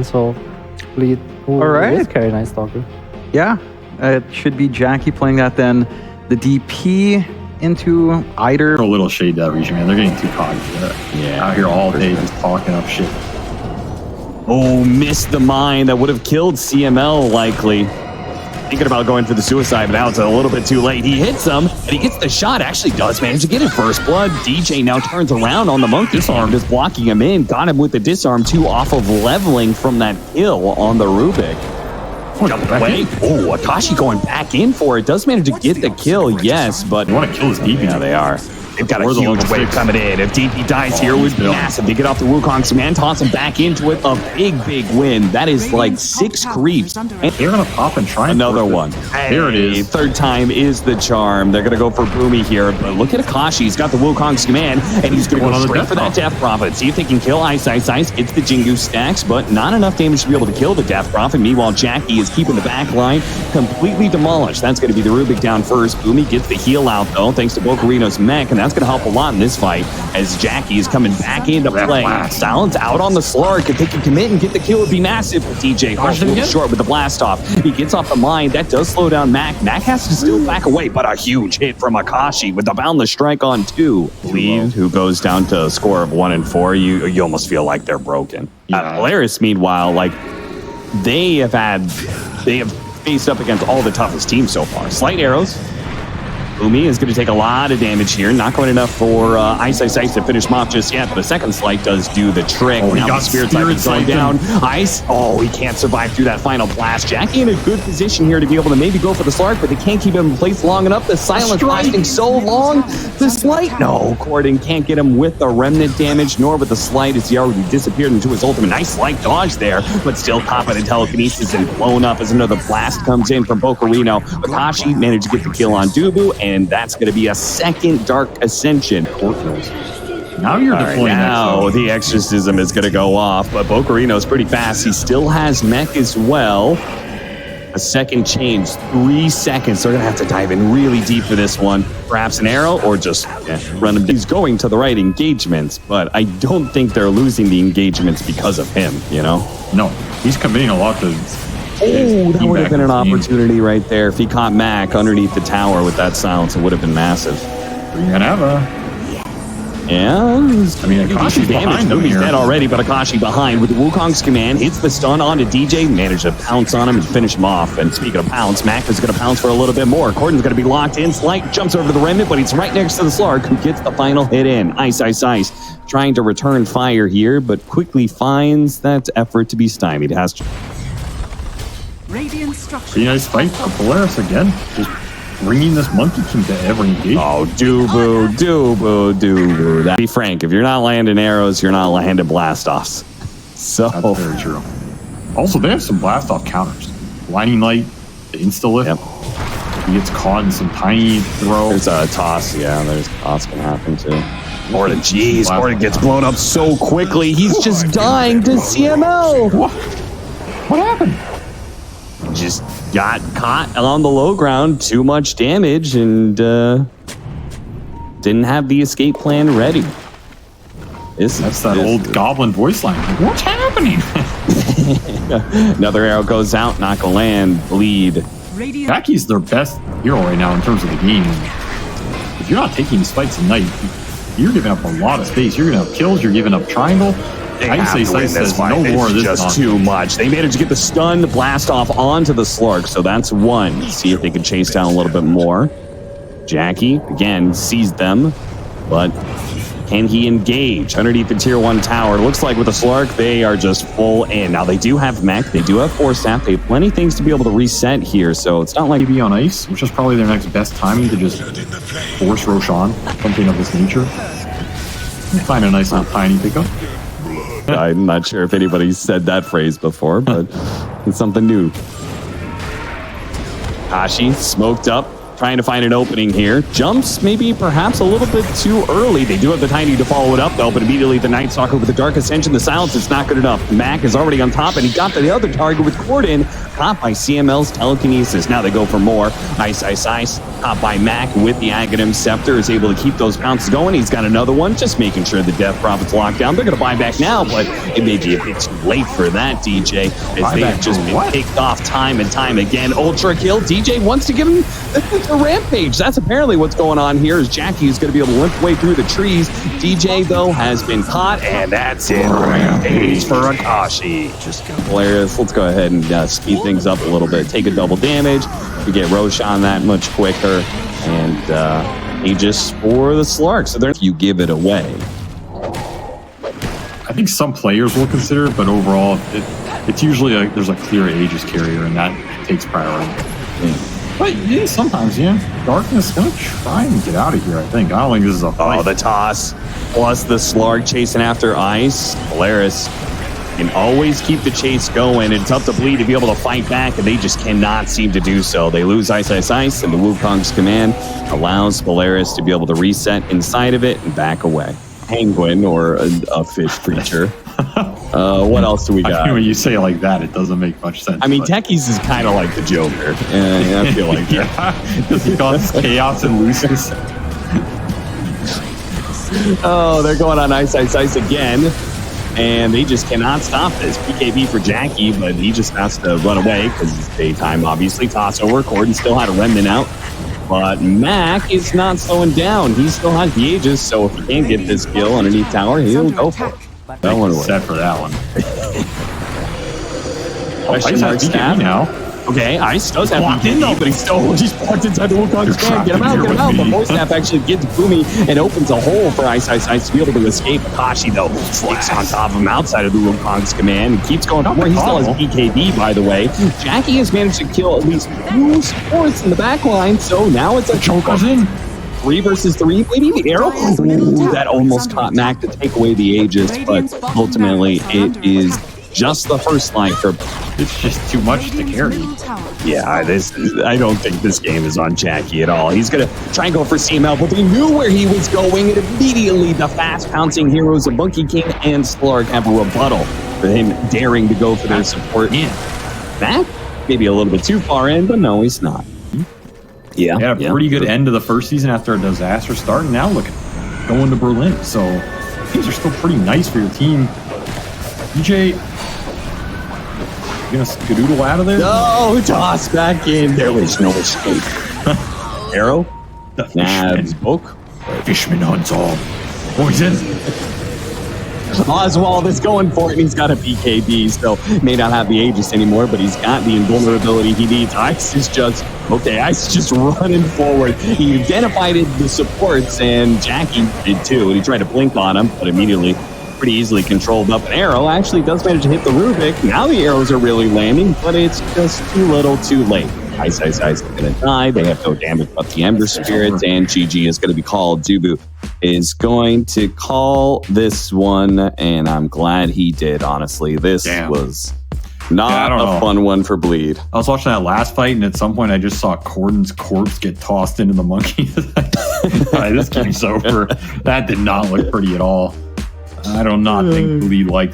again, so lead. All right. Carry nice Stalker. Yeah, it should be Jackie playing that then. The DP into Eider. A little shade that region, man. They're getting too cocky. Yeah. Out here all day just talking up shit. Oh, missed the mine. That would have killed CML likely. Thinking about going for the suicide, but now it's a little bit too late. He hits him, and he gets the shot. Actually does manage to get it first blood. DJ now turns around on the monkey arm, just blocking him in. Got him with the disarm, 2 off of leveling from that kill on the Rubik. Jump away. Oh, Akashi going back in for it. Does manage to get the kill, yes, but... You want to kill his DP. Yeah, they are. They've got a huge wave coming in. If DP dies here, it would be massive. They get off the Wukong's man, toss him back into it. A big, big win. That is like 6 creeps. And they're going to pop and try another one. There it is. Third time is the charm. They're going to go for Boomy here. But look at Akashi. He's got the Wukong's command, and he's going to go straight for that Death Prophet. See if they can kill Ice. Gets the Jingu stacks, but not enough damage to be able to kill the Death Prophet. Meanwhile, Jackie is keeping the back line completely demolished. That's going to be the Rubik down first. Boomy gets the heal out, though, thanks to Bocarino's mech, and that's going to help a lot in this fight as Jackie is coming back into play. Silence out on the Slark. If they can commit and get the kill, it would be massive. But DJ falls short with the blast off. He gets off the mine. That does slow down Mac. Mac has to still back away, but a huge hit from Akashi with the boundless strike on 2. Bleed, who goes down to a score of 1 and 4. You almost feel like they're broken. Polaris, meanwhile, like they have faced up against all the toughest teams so far. Slight arrows. Boomy is going to take a lot of damage here. Not quite enough for Ice to finish him off just yet, but a second slight does do the trick. Oh, now the Spirit Sight is going down. Ice, he can't survive through that final blast. Jackie in a good position here to be able to maybe go for the Slark, but they can't keep him in place long enough. The silence lasting so long. The slight, no, Corden can't get him with the remnant damage, nor with the slight as he already disappeared into his ultimate. Nice slight dodge there, but still confident telekinesis and blown up as another blast comes in from Bocarino. Akashi managed to get the kill on Dubu, and that's going to be a second Dark Ascension. Now you're deploying now the Exorcism is going to go off, but Bocarino's pretty fast. He still has mech as well. A second change, 3 seconds. They're going to have to dive in really deep for this one. Perhaps an arrow or just run him. He's going to the right engagements, but I don't think they're losing the engagements because of him, you know? No, he's committing a lot to... Oh, that would have been an opportunity right there. If he caught Mac underneath the tower with that silence, it would have been massive. You're gonna have a... Yeah, I mean, Akashi's behind them He's here. dead already, but Akashi behind with the Wukong's command. Hits the stun onto DJ, managed to pounce on him and finish him off. And speaking of pounce, Mac is going to pounce for a little bit more. Corden's going to be locked in. Slight jumps over to the remnant, but he's right next to the Slark, who gets the final hit in. Ice. Trying to return fire here, but quickly finds that effort to be stymied. Has to... Pretty nice fight for Polaris again. Just bringing this monkey king to every engagement. Oh, Dubu. That, be frank, if you're not landing arrows, you're not landing blast-offs. So that's very true. Also, they have some blast-off counters. Blinding Light, the insta-lift. Yep. He gets caught in some tiny throw. There's a toss. Yeah, there's a toss can happen too. Gordon gets blown up so quickly. He's just dying to CML. What happened? Just got caught on the low ground, too much damage, and didn't have the escape plan ready. That's that old goblin voice line. Like, what's happening? Another arrow goes out, not gonna land. Bleed. Jackie's their best hero right now in terms of the game. If you're not taking these fights at night, you're giving up a lot of space. You're gonna have kills. You're giving up triangle. Ice says no more of this. Just too much. They managed to get the stun, the blast off onto the Slark, so that's 1. See if they can chase down a little bit more. Jackie, again, sees them, but can he engage underneath the tier 1 tower? It looks like with the Slark, they are just full in. Now, they do have mech, they do have Force Staff, they have plenty of things to be able to reset here, so it's not like... Maybe on ice, which is probably their next best timing to just force Roshan, something of this nature. Find a nice little tiny pickup. I'm not sure if anybody's said that phrase before, but it's something new. Kashi smoked up, trying to find an opening here. Jumps maybe perhaps a little bit too early. They do have the tiny to follow it up though, but immediately the Night Stalker with the Dark Ascension, the silence is not good enough. Mac is already on top and he got the other target with Corden, caught by CML's telekinesis. Now they go for more. Ice. Caught by Mac with the Aghanim Scepter, is able to keep those pounces going. He's got another one, just making sure the Death Prophet's locked down. They're going to buy back now, but it may be a bit too late for that, DJ, as they have just been picked off time and time again. Ultra kill. DJ wants to give him the rampage. That's apparently what's going on here, as Jackie is going to be able to limp way through the trees. DJ, though, has been caught, and that's it. Rampage for Akashi. Polaris, let's go ahead and speed things up a little bit. Take a double damage. We get Roshan that much quicker, and Aegis for the Slark. So there, you give it away. I think some players will consider it, but overall, it's usually there's a clear Aegis carrier, and that takes priority. But yeah, sometimes, Darkness is going to try and get out of here, I think. I don't think this is a fight. Oh, the toss. Plus the Slark chasing after Ice. Polaris can always keep the chase going. It's up to Bleed to be able to fight back, and they just cannot seem to do so. They lose Ice, and the Wukong's command allows Polaris to be able to reset inside of it and back away. Penguin or a fish creature. What else do we got? I mean, when you say it like that, it doesn't make much sense. I mean, Techies is kind of like the Joker. I feel like does he cause chaos and loses? Oh, they're going on Ice again. And they just cannot stop this. PKB for Jackie, but he just has to run away because it's daytime, obviously. Toss over. Corden still had a remnant out. But Mac is not slowing down. He still has the Aegis, so if he can't get this kill underneath tower, he'll go for it. That one was set for that one. Question mark stab now. Okay, Ice does have PKB, but he's blocked inside the Wukong's command. Get him out. But Voice Snap actually gets Boomy and opens a hole for Ice to be able to escape. Akashi, though, slicks on top of him outside of the Wukong's command and keeps going forward. He still has PKB, by the way. Jackie has managed to kill at least 2 supports in the back line, so now it's a choker's in. 3 versus 3, maybe the arrow. Ooh, that almost caught Mac to take away the Aegis, but ultimately it is just the first line for. It's just too much to carry. Yeah, I don't think this game is on Jackie at all. He's going to try and go for CML, but they knew where he was going, and immediately the fast-pouncing heroes of Monkey King and Slark have a rebuttal for him daring to go for their support in. Mac, maybe a little bit too far in, but no, he's not. Yeah. Had a pretty good end to the first season after a disaster start, and now look at going to Berlin. So things are still pretty nice for your team. DJ, you gonna skadoodle out of there? No, toss back in. There was no escape. Arrow, nabs, book. Fishman hunts all. Poison. Oswald is going for it, and he's got a PKB, so may not have the Aegis anymore, but he's got the invulnerability he needs. Ice is just running forward. He identified the supports, and Jackie did too, and he tried to blink on him, but immediately pretty easily controlled up. An arrow actually does manage to hit the Rubik. Now the arrows are really landing, but it's just too little too late. Ice is going to die. They have no damage but the Ember Spirits, and GG is going to be called. Dubu is going to call this one, and I'm glad he did, honestly. This was not a fun one for Bleed. I was watching that last fight, and at some point I just saw Corden's corpse get tossed into the monkey. This game's over. That did not look pretty at all. I do not think Bleed liked that.